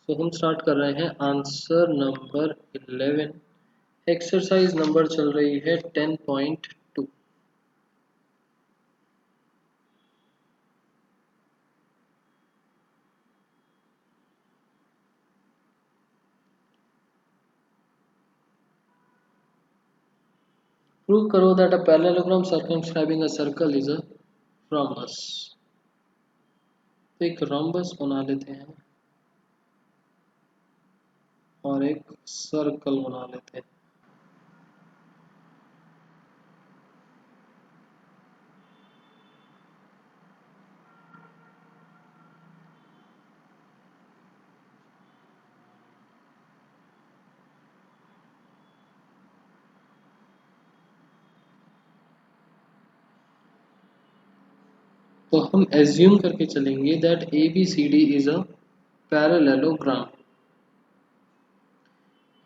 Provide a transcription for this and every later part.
तो हम स्टार्ट कर रहे हैं आंसर नंबर 11। एक्सरसाइज नंबर चल रही है 10.2। प्रूव करो that a parallelogram circumscribing a circle is a rhombus। तो एक rhombus बना लेते हैं और एक सर्कल बना लेते हैं। तो हम एज्यूम करके चलेंगे that A B C D is a parallelogram.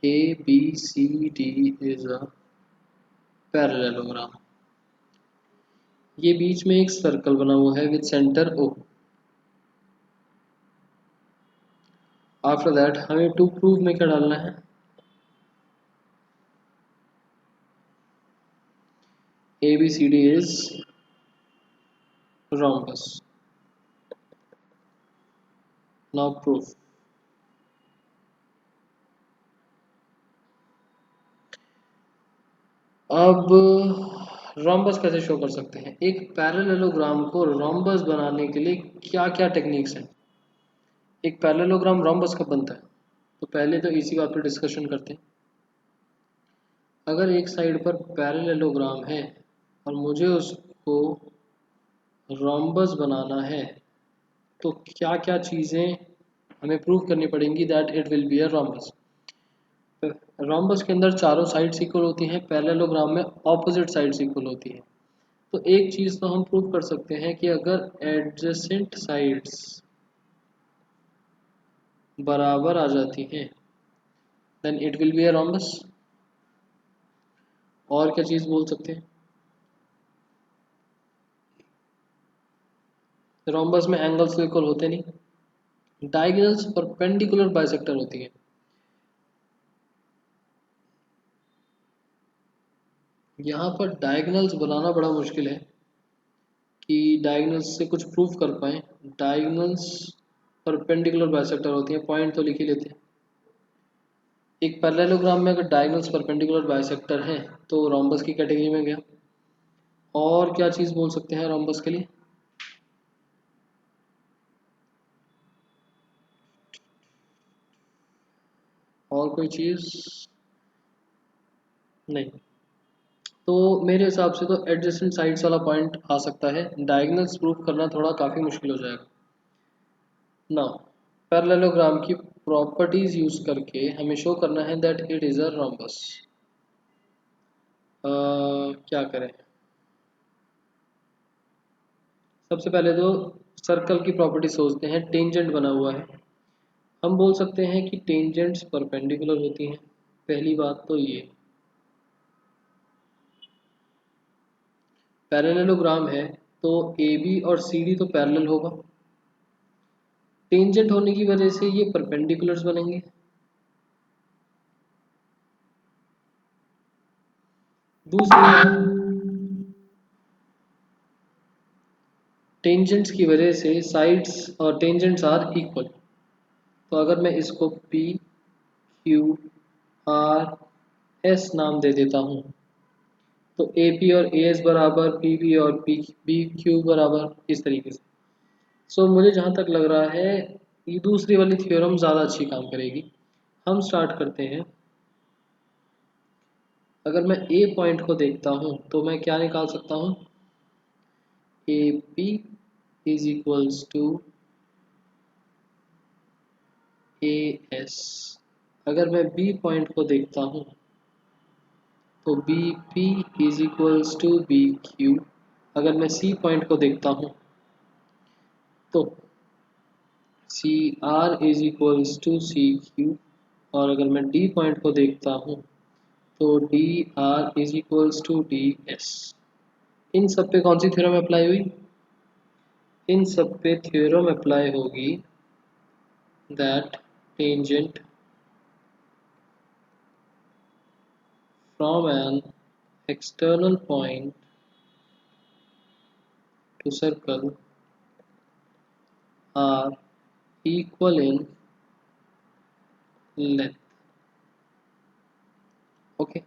A B C D is a parallelogram. ये बीच में एक सर्कल बना हुआ है with centre O. After that हमें टू प्रूव में क्या डालना है, A B C D is rhombus। Now proof. अब रोम्बस कैसे शो कर सकते हैं? एक पैरेललोग्राम को रोम्बस बनाने के लिए क्या क्या टेक्निक्स हैं? एक पैरेललोग्राम रोम्बस कब बनता है? तो पहले तो इसी बात पर डिस्कशन करते हैं। अगर एक साइड पर पैरेललोग्राम है और मुझे उसको रोम्बस बनाना है तो क्या क्या चीज़ें हमें प्रूव करनी पड़ेंगी that it will be a rhombus. Rhombus के अंदर चारों साइड्स इक्वल होती हैं, पैरेललोग्राम में ऑपोजिट साइड्स इक्वल होती हैं। तो एक चीज़ तो हम प्रूव कर सकते हैं कि अगर एडजेसेंट साइड्स बराबर आ जाती हैं then it will be a rhombus. और क्या चीज़ बोल सकते हैं? रोम्बस में एंगल्स तो इक्वल होते नहीं, डायगोनल्स परपेंडिकुलर बाइसेक्टर होती है। यहाँ पर डायगोनल्स बनाना बड़ा मुश्किल है कि डायगोनल्स से कुछ प्रूफ कर पाए। डायगोनल्स परपेंडिकुलर बाइसेक्टर होती हैं, पॉइंट तो लिख ही लेते हैं। एक पैरेललोग्राम में अगर डायगोनल्स परपेंडिकुलर बाइसेक्टर हैं तो रोम्बस की कैटेगरी में गया। और क्या चीज़ बोल सकते हैं रोम्बस के लिए? और कोई चीज़ नहीं। तो मेरे हिसाब से तो एडजेसेंट साइड्स वाला पॉइंट आ सकता है। डायगोनल्स प्रूफ करना थोड़ा काफ़ी मुश्किल हो जाएगा। नाउ पैरेललोग्राम की प्रॉपर्टीज यूज करके हमें शो करना है that it is a rhombus. क्या करें? सबसे पहले तो सर्कल की प्रॉपर्टी सोचते हैं। टेंजेंट बना हुआ है, हम बोल सकते हैं कि टेंजेंट्स परपेंडिकुलर होती हैं। पहली बात तो ये पैरेललोग्राम है तो ए बी और सी डी तो पैरेलल होगा। टेंजेंट होने की वजह से ये परपेंडिकुलर्स बनेंगे। दूसरी बात, टेंजेंट्स की वजह से साइड्स और टेंजेंट्स आर इक्वल। तो अगर मैं इसको पी क्यू आर एस नाम दे देता हूँ तो ए पी और ए एस बराबर पी बी और पी बी क्यू बराबर, इस तरीके से। सो मुझे जहाँ तक लग रहा है ये दूसरी वाली थ्योरम ज़्यादा अच्छी काम करेगी। हम स्टार्ट करते हैं। अगर मैं ए पॉइंट को देखता हूँ तो मैं क्या निकाल सकता हूँ? A P is equals to A S. अगर मैं बी पॉइंट को देखता हूँ तो B P is equals to B Q. अगर मैं सी पॉइंट को देखता हूँ तो C R is equals to C Q. और अगर मैं डी पॉइंट को देखता हूँ तो D R is equals to D S. इन सब पे कौन सी थ्योरम अप्लाई हुई? इन सब पे थ्योरम अप्लाई होगी that tangent from an external point to circle are equal in length. Okay,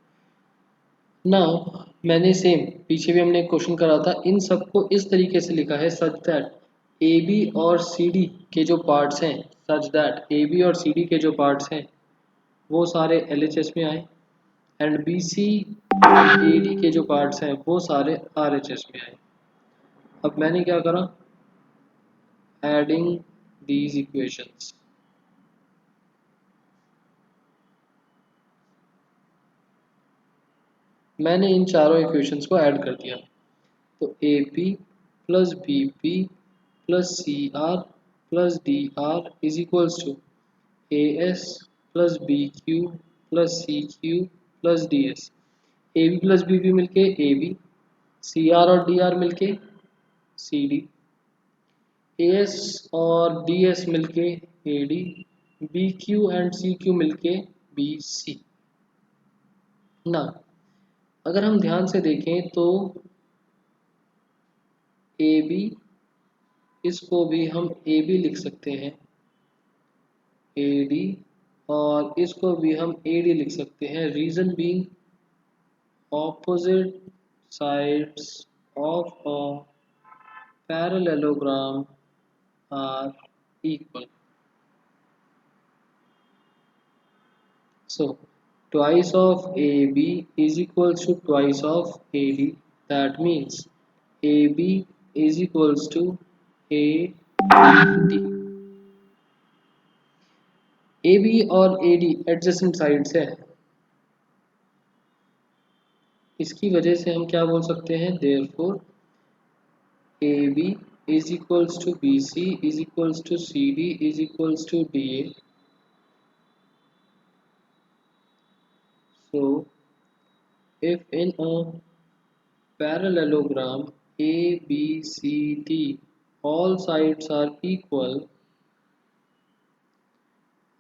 now मैंने सेम पीछे भी हमने एक क्वेश्चन करा था, इन सबको इस तरीके से लिखा है सच दैट ए बी और सी डी के जो पार्ट्स हैं, सच दैट ए बी और सी डी के जो पार्ट्स हैं वो सारे एल एच एस में आए, and B C A D के जो पार्ट्स हैं वो सारे आर एच एस में आए। अब मैंने क्या करा, एडिंग दीज इक्वेशंस, मैंने इन चारों इक्वेशंस को ऐड कर दिया। तो A P plus B P plus C R plus D R is equals to A S plus B Q plus C Q plus D S. A B plus B P मिलके A B, C R और D R मिलके C D, A S और D S मिलके A D, B Q and C Q मिलके B C. ना अगर हम ध्यान से देखें तो ए बी, इसको भी हम ए बी लिख सकते हैं, ए डी, और इसको भी हम ए डी लिख सकते हैं। Reason being opposite sides of a parallelogram are equal. So twice of AB is equals to twice of AD. That means AB is equals to AD. AB और AD adjacent sides है, इसकी वजह से हम क्या बोल सकते हैं, therefore AB is equals to BC is equals to CD is equals to DA. So if in a parallelogram ABCD all sides are equal,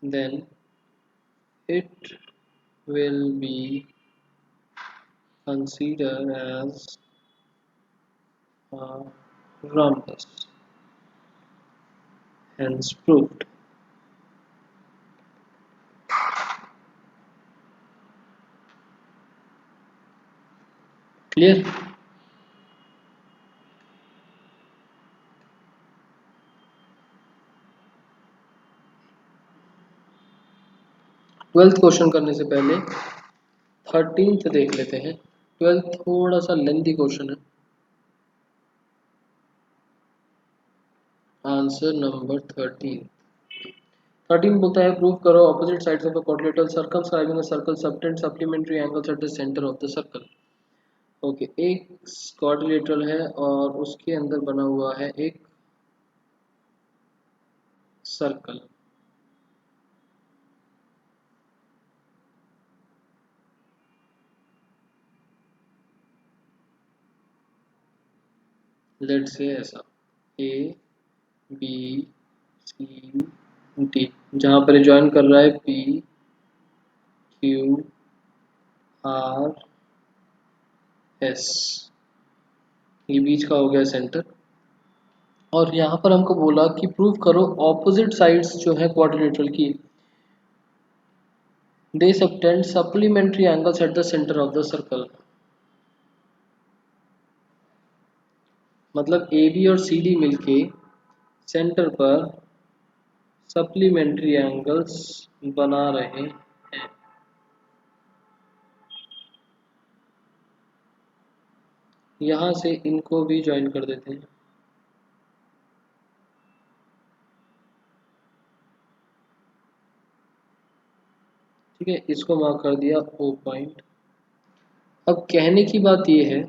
then it will be considered as a rhombus, hence proved. Clear? Twelfth question करने से पहले 13th देख लेते हैं। 12th थोड़ा सा lengthy question है। Answer number 13 बोलता है प्रूव करो opposite sides of a quadrilateral circle surrounding a circle subtend supplementary angles at the centre of the circle. Okay, एक क्वाड्रिलेटरल है और उसके अंदर बना हुआ है एक सर्कल। लेट्स से ऐसा ए बी सी डी, जहां पर ज्वाइन कर रहा है पी क्यू आर एस, ये बीच का हो गया सेंटर। और यहाँ पर हमको बोला कि प्रूव करो ऑपोजिट साइड्स जो है क्वाड्रिलेटरल की, they subtend supplementary angles at the centre of the circle. मतलब ए बी और सी डी मिलके सेंटर पर सप्लीमेंट्री एंगल्स बना रहे हैं। यहाँ से इनको भी ज्वाइन कर देते हैं। ठीक है, इसको मार्क कर दिया ओ पॉइंट। अब कहने की बात यह है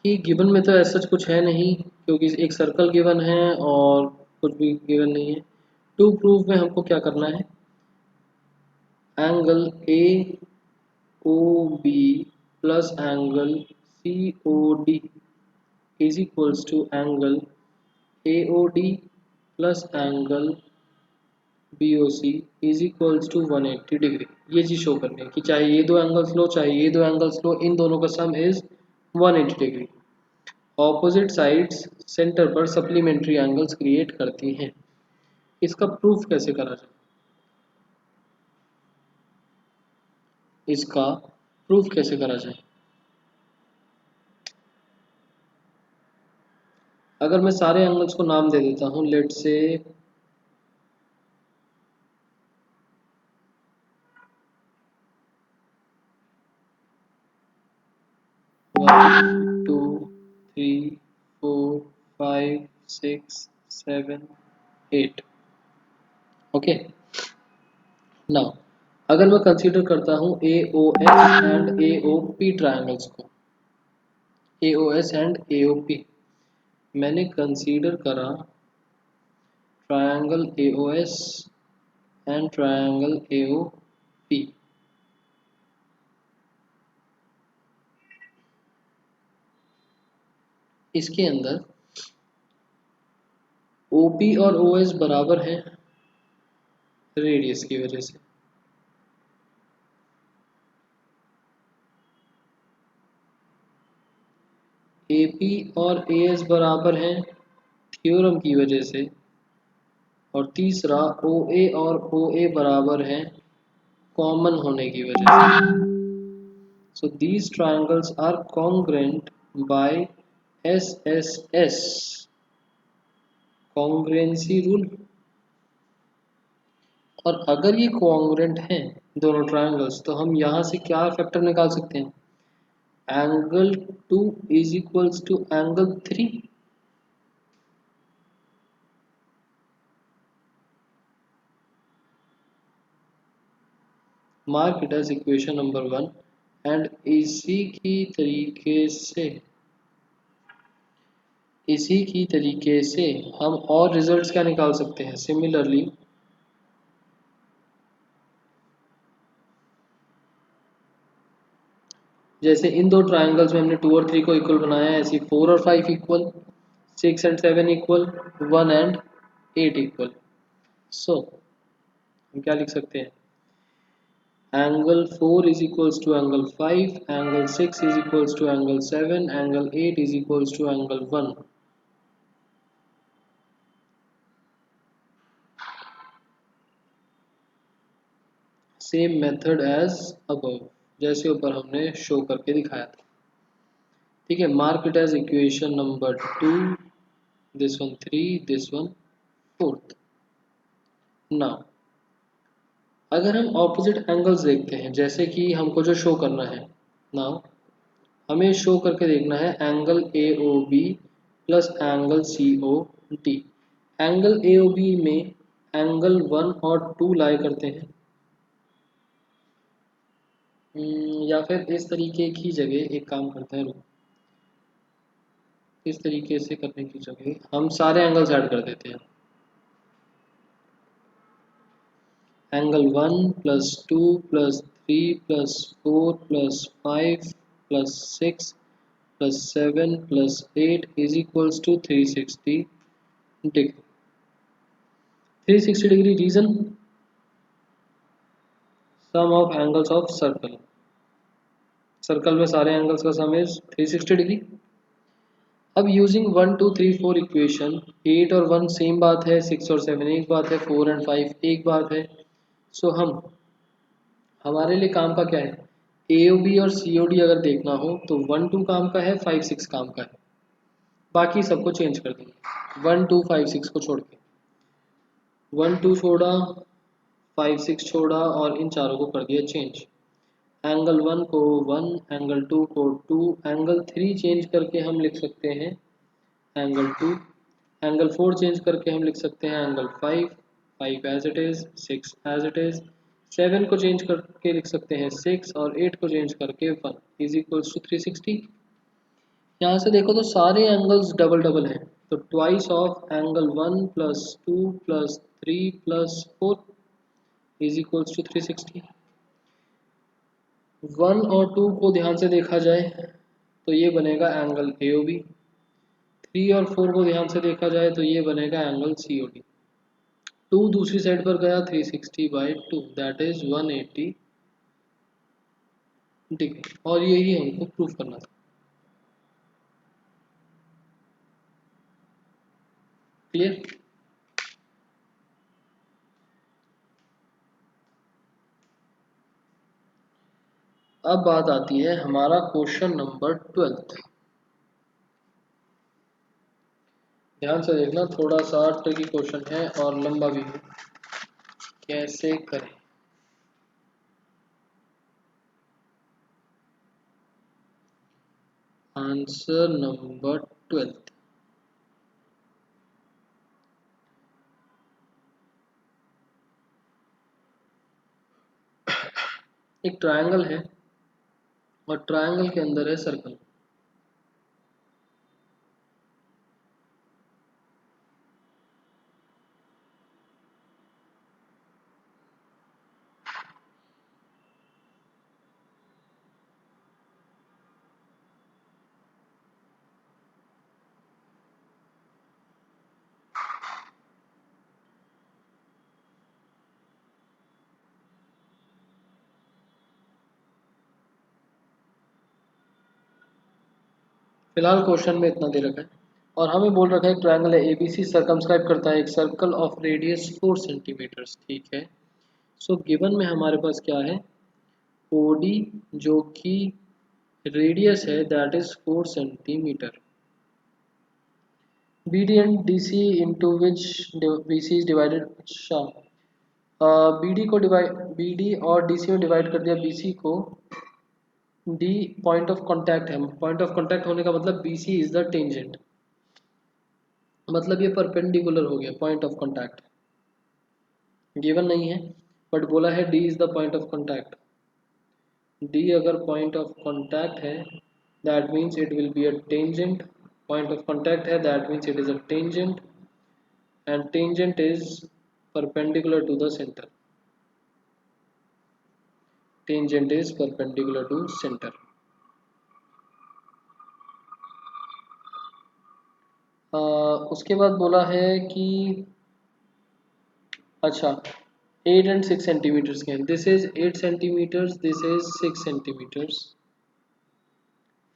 कि गिवन में तो ऐसा कुछ है नहीं, क्योंकि एक सर्कल गिवन है और कुछ भी गिवन नहीं है। टू प्रूफ में हमको क्या करना है, angle A O B plus angle C O D is equals to angle A O D plus angle BOC is equals to 180 degree. ये चीज शो करनी है कि चाहे ये दो एंगल्स लो चाहे ये दो एंगल्स लो, इन दोनों का sum is 180 degree. Opposite sides centre पर सप्लीमेंट्री एंगल्स क्रिएट करती हैं। इसका प्रूफ कैसे करा जाए? इसका प्रूफ कैसे करा जाए? अगर मैं सारे एंगल्स को नाम दे देता हूं, लेट से 1 2 3 4 5 6 7 8। ओके, नाउ अगर मैं कंसीडर करता हूं AOS एंड AOP ट्रायंगल्स को, AOS एंड AOP, मैंने कंसीडर करा triangle AOS and triangle AOP। इसके अंदर OP और OS बराबर है रेडियस की वजह से। AP और AS बराबर हैं थ्योरम की वजह से। और तीसरा OA और OA बराबर है कॉमन होने की वजह से। So these triangles are congruent by SSS, congruency rule. और अगर ये कॉन्ग्रुएंट हैं दोनों ट्रायंगल्स, तो हम यहाँ से क्या फैक्टर निकाल सकते हैं? Angle 2 is equals to angle 3। Mark it as equation number 1। And इसी की तरीके से हम और रिजल्ट्स क्या निकाल सकते हैं? सिमिलरली जैसे इन दो ट्रायंगल्स में हमने 2 और 3 को इक्वल बनाया है, ऐसे 4 और 5 equal, 6 and 7 equal, 1 and 8 equal. So हम क्या लिख सकते हैं? Angle 4 is equals to angle 5, angle 6 is equals to angle 7, angle 8 is equals to angle 1। Same method as above, जैसे ऊपर हमने शो करके दिखाया था। ठीक है, mark it as equation number 2, this one 3, this one 4th। Now अगर हम ऑपोजिट एंगल्स देखते हैं, जैसे कि हमको जो शो करना है, नाउ हमें शो करके देखना है angle AOB plus angle COD। Angle AOB में एंगल 1 और 2 लाई करते हैं। या फिर इस तरीके की जगह एक काम करते हैं, इस तरीके से करने की जगह हम सारे एंगल्स ऐड कर देते हैं। Angle 1 plus 2 plus 3 plus 4 plus 5 plus 6 plus 7 plus 8 is equals to 360 degree. 360 degree reason sum of angles of circle. Circle में सारे एंगल्स का सम इज 360 डिग्री। अब यूजिंग 1 2 3 4 इक्वेशन, 8 और 1 सेम बात है, 6 और 7 एक बात है, 4 एंड 5 एक बात है। सो हमारे लिए काम का क्या है? AOB और COD अगर देखना हो तो 1 2 काम का है, 5 6 काम का है। बाकी सबको चेंज कर देंगे 1 2 5 6 को छोड़ के। 1 2 छोड़ा, 5 6 छोड़ा और इन चारों को कर दिया चेंज। एंगल 1 को 1, एंगल 2 को 2, एंगल 3 चेंज करके हम लिख सकते हैं एंगल 2, एंगल 4 चेंज करके हम लिख सकते हैं angle 5, 5 as it is, 6 as it is, 7 को चेंज करके लिख सकते हैं 6 और 8 को चेंज करके 1 इज इक्वल्स टू 360। यहाँ से देखो तो सारे एंगल्स डबल डबल हैं, तो twice of angle 1 plus 2 plus 3 plus 4 is equals to 360। 1 और 2 को ध्यान से देखा जाए तो ये बनेगा एंगल AOB। 3 और 4 को ध्यान से देखा जाए तो ये बनेगा एंगल COD। 2 दूसरी साइड पर गया 360/2 दैट इज 180 डिग्री, और यही हमको प्रूफ करना था। क्लियर? अब बात आती है हमारा क्वेश्चन नंबर 12। ध्यान से देखना, थोड़ा सा ट्रिकी क्वेश्चन है और लंबा भी है। कैसे करें? Answer number 12। एक ट्रायंगल है और ट्रायंगल के अंदर है सर्कल। फिलहाल क्वेश्चन में इतना दे रखा है और हमें बोल रखा है ट्रायंगल है एबीसी सर्कमस्क्राइब करता है एक सर्कल ऑफ रेडियस 4 सेंटीमीटर। ठीक है, सो गिवन में हमारे पास क्या है, ओडी जो कि रेडियस है that is 4 centimetre, BD and DC into which BC is divided। अच्छा, BD को डिवाइड, BD और DC में डिवाइड कर दिया BC को। D पॉइंट ऑफ कांटेक्ट है, पॉइंट ऑफ कांटेक्ट होने का मतलब BC इज द टेंजेंट, मतलब ये परपेंडिकुलर हो गया पॉइंट ऑफ कांटेक्ट। गिवन नहीं है बट बोला है D is the point of contact. D अगर पॉइंट ऑफ कांटेक्ट है that means it will be a tangent, point of contact है that means it is a tangent and tangent is perpendicular to the center, tangent is perpendicular to center। उसके बाद बोला है कि अच्छा 8 and 6 centimetres के, this is 8 centimetres, this is 6 centimetres.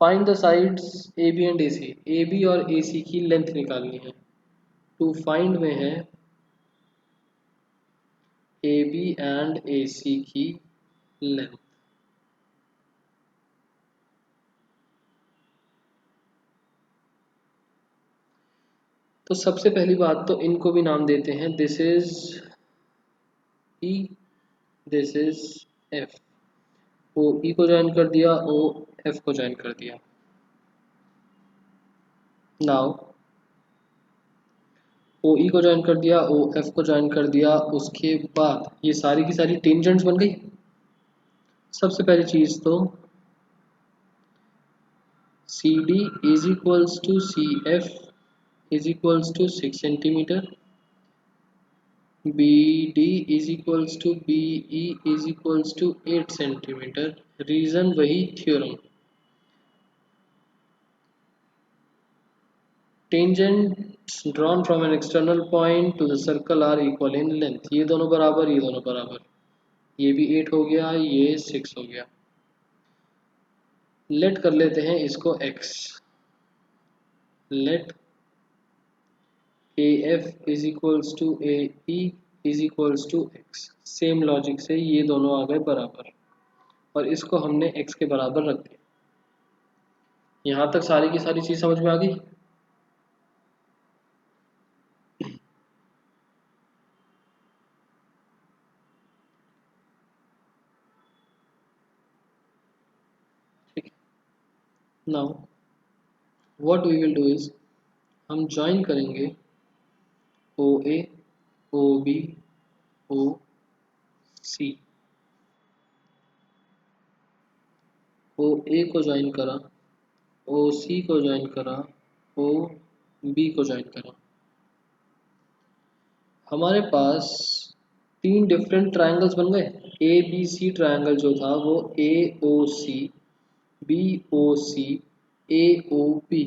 Find the sides A B and A C, A B और A सी की length निकालनी है। टू फाइंड में है ए बी एंड ए सी की लेंथ। तो सबसे पहली बात तो इनको भी नाम देते हैं, this is E, this is F. O E को ज्वाइन कर दिया, ओ एफ को ज्वाइन कर दिया। नाउ ओ ई को ज्वाइन कर दिया, ओ एफ को ज्वाइन कर दिया, उसके बाद ये सारी की सारी टेंजेंट्स बन गई। सबसे पहली चीज तो C D is equals to C F is equals to 6 centimetre, B D is equals to B E is equals to 8 centimetre. Reason वही theorem, tangents drawn from an external point to the circle are equal in length। ये दोनों बराबर, ये दोनों बराबर, ये भी 8 हो गया, ये 6 हो गया। लेट कर लेते हैं इसको x, let A F is equals to A E is equals to x। Same logic से ये दोनों आ गए बराबर और इसको हमने x के बराबर रख दिया। यहाँ तक सारी की सारी चीज समझ में आ गई। ठीक, now what we will do is हम ज्वाइन करेंगे ओ ए, ओ बी, ओ सी। ओ ए को ज्वाइन करा, ओ सी को ज्वाइन करा, ओ बी को ज्वाइन करा। हमारे पास 3 डिफरेंट ट्रायंगल्स बन गए। ए बी सी ट्रायंगल जो था वो ए ओ सी, बी ओ सी, ए ओ बी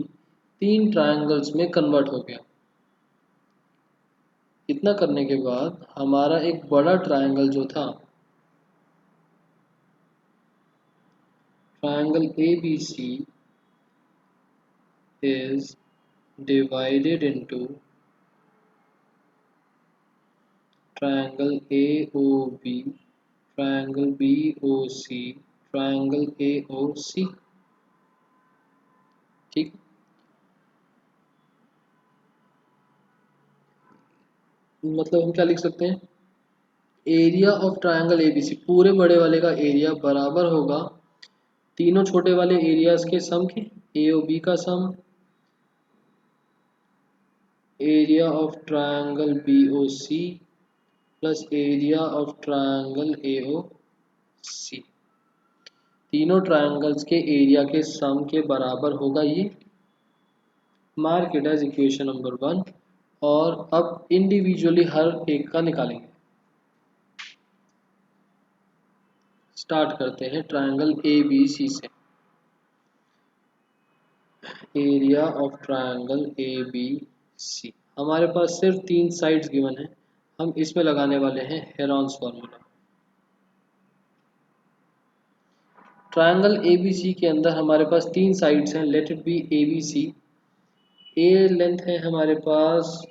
3 ट्रायंगल्स में कन्वर्ट हो गया। इतना करने के बाद हमारा एक बड़ा ट्रायंगल जो था, triangle ABC is divided into triangle AOB, triangle BOC, triangle AOC। ठीक, मतलब हम क्या लिख सकते हैं, एरिया ऑफ ट्रायंगल ABC, पूरे बड़े वाले का एरिया बराबर होगा तीनों छोटे वाले एरियाज के सम के, AOB का sum, area of triangle BOC plus area of triangle AOC। तीनों ट्रायंगल्स के एरिया के सम के बराबर होगा ये। Mark it as equation number 1। और अब इंडिविजुअली हर एक का निकालेंगे। स्टार्ट करते हैं ट्रायंगल ABC से। एरिया ऑफ ट्रायंगल ABC, हमारे पास सिर्फ 3 साइड्स गिवन है, हम इसमें लगाने वाले हैं हेरॉन्स फॉर्मूला। ट्रायंगल ABC के अंदर हमारे पास 3 साइड्स हैं, let it be ABC। A length है हमारे पास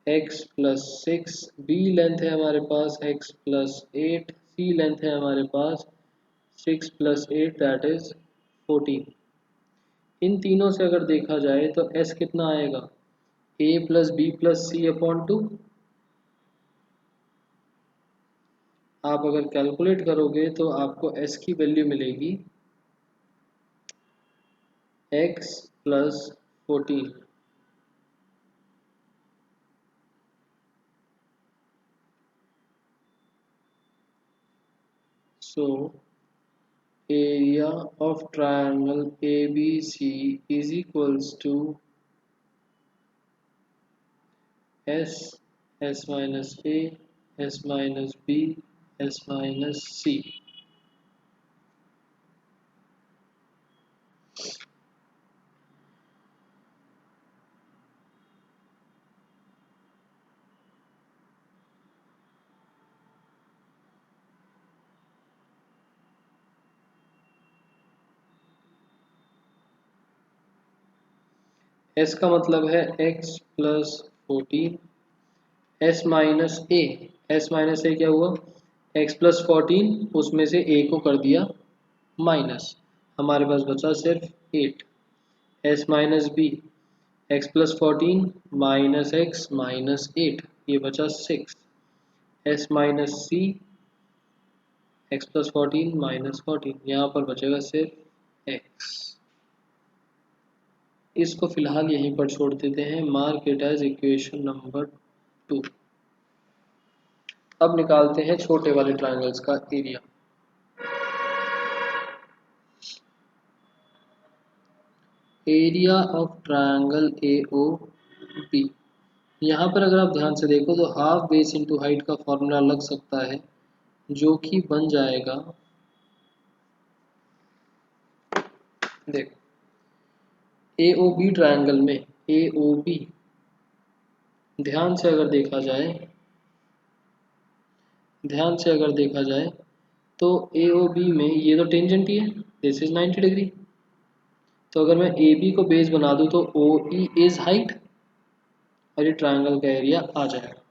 x प्लस 6, बी लेंथ है हमारे पास x प्लस 8, सी लेंथ है हमारे पास 6 प्लस 8 दैट इज 14। इन तीनों से अगर देखा जाए तो s कितना आएगा, a plus B plus C upon 2। आप अगर कैलकुलेट करोगे तो आपको s की वैल्यू मिलेगी x plus 14। So area of triangle ABC is equals to S, S minus A, S minus B, S minus C। S का मतलब है x प्लस 14, S माइनस ए, S माइनस ए क्या हुआ, x प्लस 14, उसमें से a को कर दिया माइनस, हमारे पास बचा सिर्फ 8। S minus B, x plus 14 minus x minus 8, ये बचा 6। S minus C, x plus 14 minus 14, यहाँ पर बचेगा सिर्फ x। इसको फिलहाल यहीं पर छोड़ देते हैं, mark it as equation number 2। अब निकालते हैं छोटे वाले ट्रायंगल्स का area. Area of triangle AOB, यहाँ पर अगर आप ध्यान से देखो तो हाफ बेस इंटू हाइट का फॉर्मूला लग सकता है, जो कि बन जाएगा, देखो AOB ट्रायंगल में AOB, ध्यान से अगर देखा जाए, ध्यान से अगर देखा जाए तो AOB में ये तो टेंजेंट ही है, दिस इज 90 डिग्री। तो अगर मैं AB को बेस बना दूं तो OE इज हाइट और ये ट्रायंगल का एरिया आ जाएगा।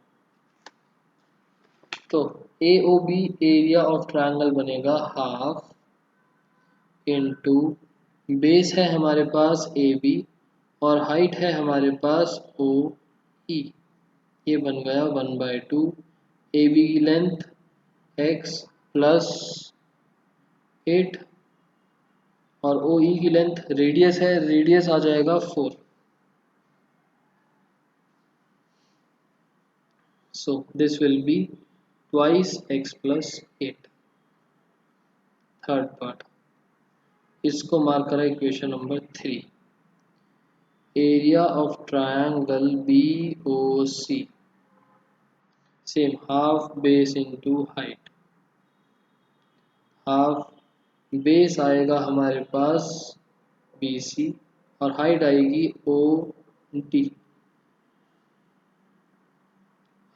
तो AOB एरिया ऑफ ट्रायंगल बनेगा हाफ इनटू बेस है हमारे पास AB और हाइट है हमारे पास OE, ये बन गया 1/2। AB की लेंथ x प्लस 8 और OE की लेंथ रेडियस है, रेडियस आ जाएगा 4। So this will be twice x plus 8। Third part, इसको मार्क करा equation number 3। Area of triangle BOC, same half base into height. Half base आएगा हमारे पास BC और हाइट आएगी OD।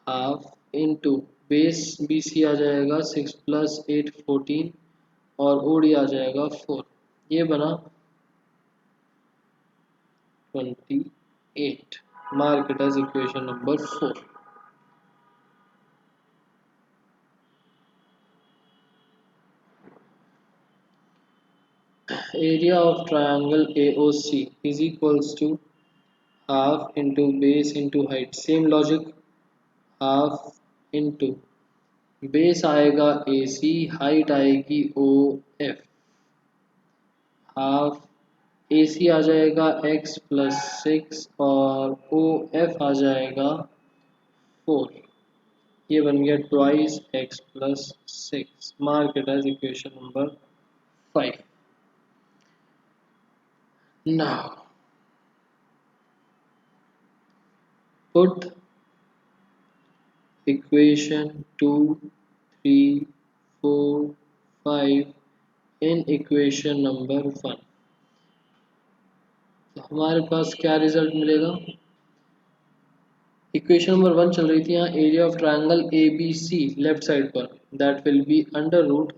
Half into base B C आ जाएगा 6 + 8 14 और ओडी आ जाएगा 4। ये बना 28। Mark it as equation number 4। Area of triangle AOC is equals to half into base into height. Same logic, half into base आएगा AC, height आएगी OF। Half AC आ जाएगा x+6 और OF आ जाएगा 4। ये बन गया twice x+6। Mark it as equation number 5। Now put equation 2 3 4 5 in equation number 1। तो हमारे पास क्या रिजल्ट मिलेगा? इक्वेशन नंबर 1 चल रही थी यहाँ area of triangle ABC left side पर, that will be under root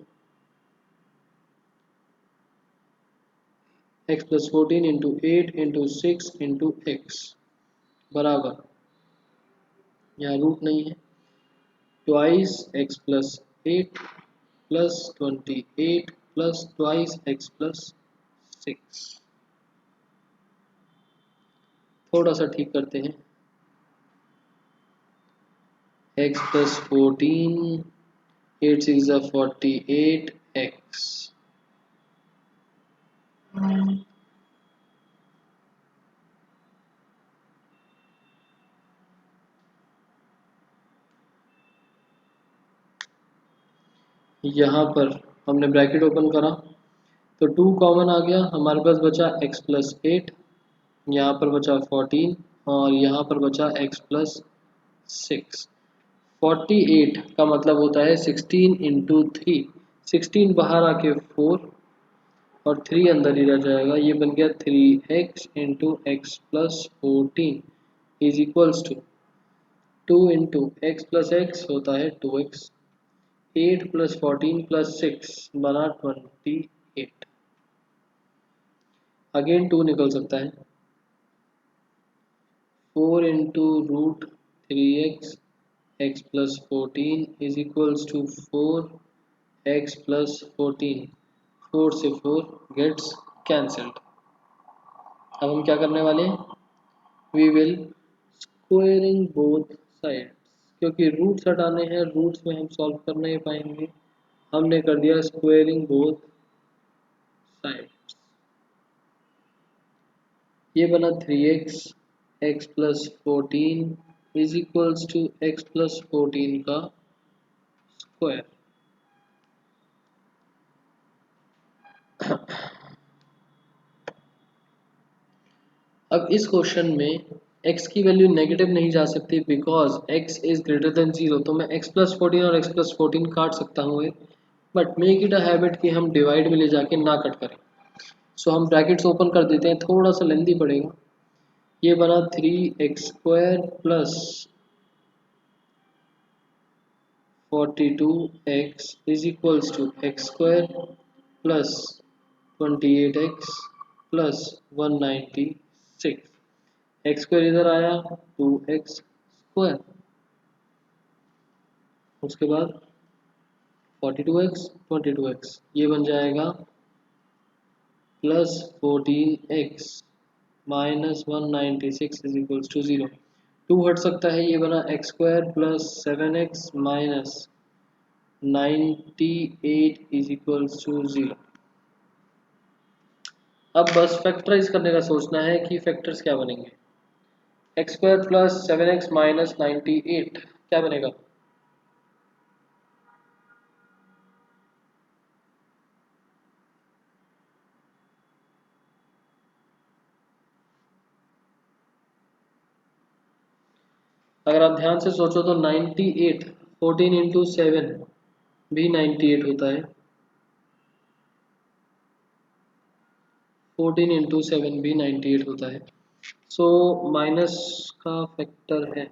x+14 into 8 into 6 into x बराबर, यहाँ रूट नहीं है, twice x+8 plus 28 plus twice x+6। थोड़ा सा ठीक करते हैं। x+14 8 6 48 x। यहाँ पर हमने ब्रैकेट ओपन करा तो 2 कॉमन आ गया, हमारे पास बचा x+8, यहाँ पर बचा 14 और यहाँ पर बचा x+6। 48 का मतलब होता है 16 इंटू 3। 16 बाहर आके 4 और 3 अंदर ही रह जाएगा। ये बन गया 3x into x+14 is equals to 2 into x+x होता है 2x। 8 + 14 + 6 बना 28। अगेन 2 निकल सकता है। 4 into root 3x x+14 is equals to 4x + 14। 4 से 4 गेट्स कैंसल्ड। अब हम क्या करने वाले हैं? We will squaring both sides, क्योंकि रूट्स हटाने हैं, रूट्स में हम सॉल्व कर नहीं पाएंगे। हमने कर दिया स्क्वायरिंग बोथ साइड्स। ये बना 3x x+14 is equals to x+14 का स्क्वायर। अब इस क्वेश्चन में x की वैल्यू नेगेटिव नहीं जा सकती because x is greater than 0। तो मैं x+14 और x+14 काट सकता हूँ, but make it a habit कि हम डिवाइड में ले जाके ना कट करें। सो हम ब्रैकेट्स ओपन कर देते हैं, थोड़ा सा लेंदी पड़ेगा। ये बना 3x² plus 42x is equals to x² plus 28x plus 196। x² इधर आया 2x², उसके बाद 42x 22x, ये बन जाएगा plus 14x minus 196 is equals to 0। 2 हट सकता है, ये बना x² plus 7x minus 98 is equals to 0। अब बस फैक्टराइज करने का सोचना है कि फैक्टर्स क्या बनेंगे। x² प्लस 7x माइनस 98 क्या बनेगा? अगर आप ध्यान से सोचो तो 98 14 इंटू 7 भी 98 होता है। 14 इंटू 7 भी 98 होता है। सो माइनस का फैक्टर है,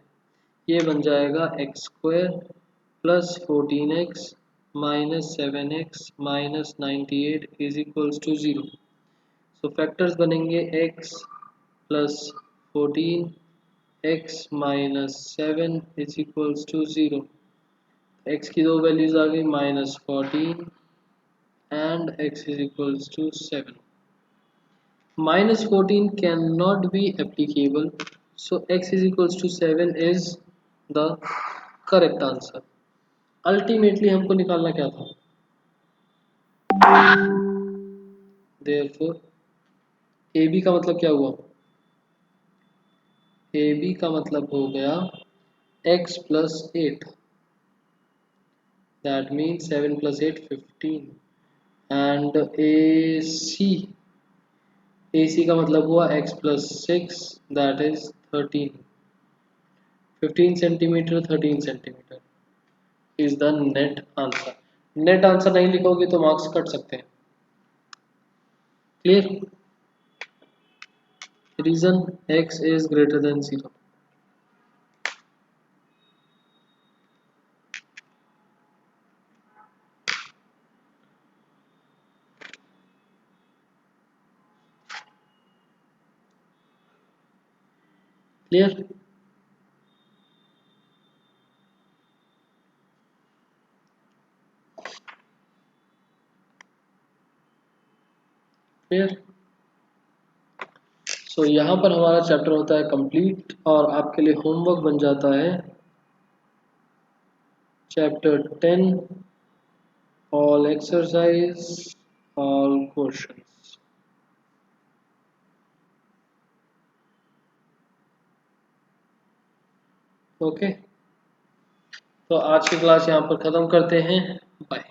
ये बन जाएगा x square plus 14x minus 7x minus 98 is equals to 0। So factors बनेंगे x plus 14 x minus 7 is equals to 0। x की दो वैल्यूज आ गई -14 and x is equals to 7. -14 cannot be applicable, so x is equals to 7 is the correct answer. Ultimately हमको निकालना क्या था? Therefore AB का मतलब क्या हुआ? AB का मतलब हो गया x plus 8, that means 7 plus 8 15, and AC का मतलब हुआ x plus 6, that is 13. 15 centimetre 13 centimetre is the net answer. Net answer नहीं लिखोगे तो मार्क्स कट सकते हैं। Clear? Reason x is greater than 0। Clear? Clear? So यहाँ पर हमारा चैप्टर होता है कंप्लीट और आपके लिए होमवर्क बन जाता है chapter 10, all exercise, all questions. Okay, तो आज की क्लास यहाँ पर ख़त्म करते हैं। बाय।